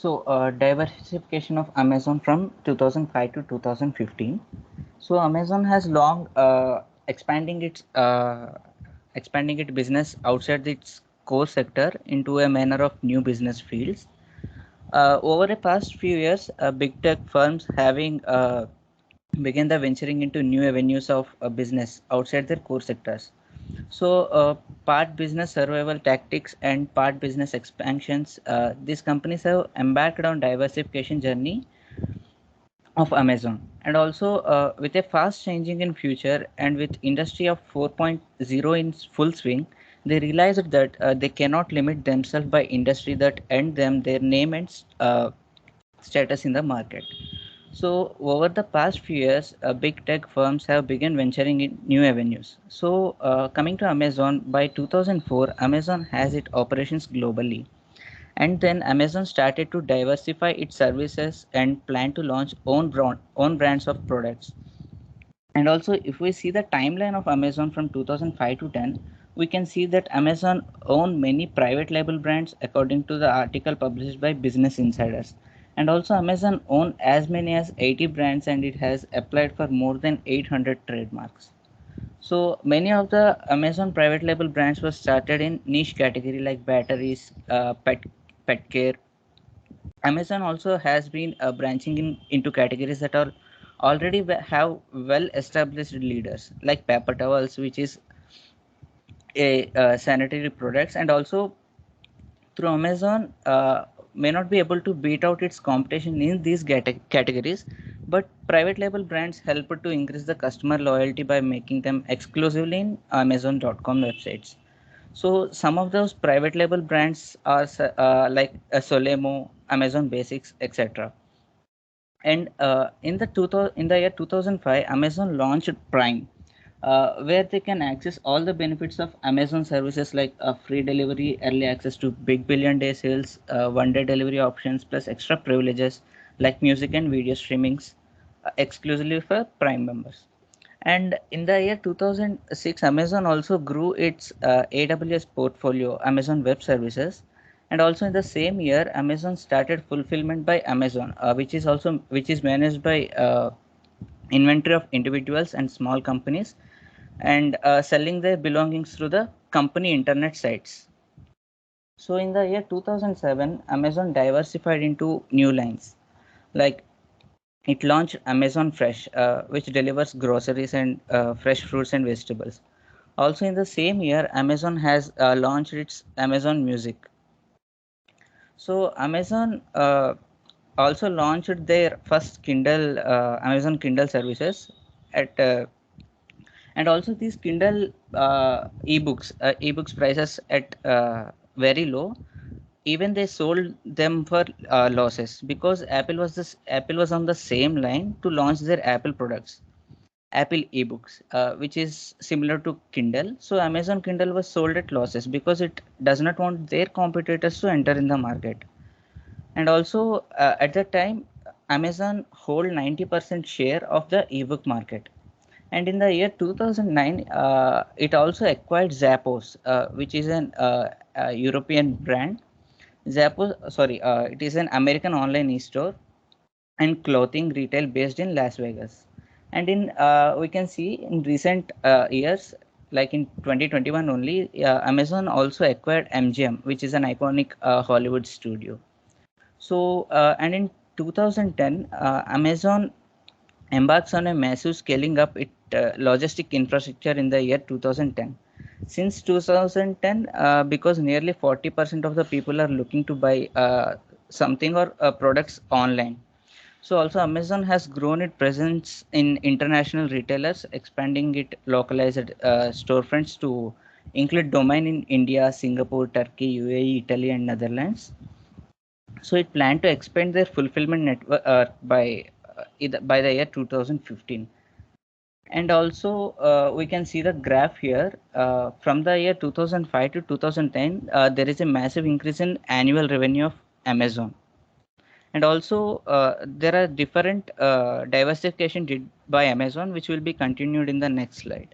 Diversification of Amazon from 2005 to 2015. So Amazon has long expanding its business outside its core sector into a manner of new business fields. Over the past few years, big tech firms having began the venturing into new avenues of business outside their core sectors. So, part business survival tactics and part business expansions, these companies have embarked on diversification journey of Amazon. And also, with a fast changing in future and with industry of 4.0 in full swing, they realized that they cannot limit themselves by industry that earned them their name and status in the market. So over the past few years, big tech firms have begun venturing in new avenues. So coming to Amazon, by 2004, Amazon has its operations globally, and then Amazon started to diversify its services and plan to launch own brands of products. And also, if we see the timeline of Amazon from 2005 to 10, we can see that Amazon owned many private label brands according to the article published by Business Insiders. And also, Amazon owned as many as 80 brands and it has applied for more than 800 trademarks. So many of the Amazon private label brands were started in niche category like batteries, pet care. Amazon also has been branching into categories that are already have well established leaders like paper towels, which is a sanitary products, and also through Amazon may not be able to beat out its competition in these categories, but private label brands help to increase the customer loyalty by making them exclusively in Amazon.com websites. So some of those private label brands are like Solemo, Amazon Basics, etc. And in the year 2005, Amazon launched Prime, where they can access all the benefits of Amazon services like free delivery, early access to big billion day sales, one-day delivery options, plus extra privileges like music and video streamings exclusively for Prime members. And in the year 2006, Amazon also grew its AWS portfolio, Amazon Web Services. And also in the same year, Amazon started fulfillment by Amazon, which is managed by inventory of individuals and small companies, and selling their belongings through the company internet sites. So in the year 2007, Amazon diversified into new lines like it launched Amazon Fresh, which delivers groceries and fresh fruits and vegetables. Also, in the same year, Amazon has launched its Amazon Music. So, Amazon also launched their first Kindle, Amazon Kindle services at, and also these Kindle ebooks prices at very low. Even they sold them for losses because Apple was on the same line to launch their Apple products, Apple ebooks, which is similar to Kindle. So Amazon Kindle was sold at losses because it does not want their competitors to enter in the market. And also at that time, Amazon hold 90% share of the ebook market. And in the year 2009, it also acquired Zappos, which is an European brand. Zappos, sorry, it is an American online e-store and clothing retail based in Las Vegas. And in we can see in recent years, like in 2021 only, Amazon also acquired MGM, which is an iconic Hollywood studio. So, and in 2010, Amazon embarks on a massive scaling up its logistic infrastructure in the year 2010. Since 2010, because nearly 40% of the people are looking to buy something or products online. So also Amazon has grown its presence in international retailers, expanding its localized storefronts to include domain in India, Singapore, Turkey, UAE, Italy, and Netherlands. So it planned to expand their fulfillment network by the year 2015. And also we can see the graph here from the year 2005 to 2010, there is a massive increase in annual revenue of Amazon. And also there are different diversification did by Amazon, which will be continued in the next slide.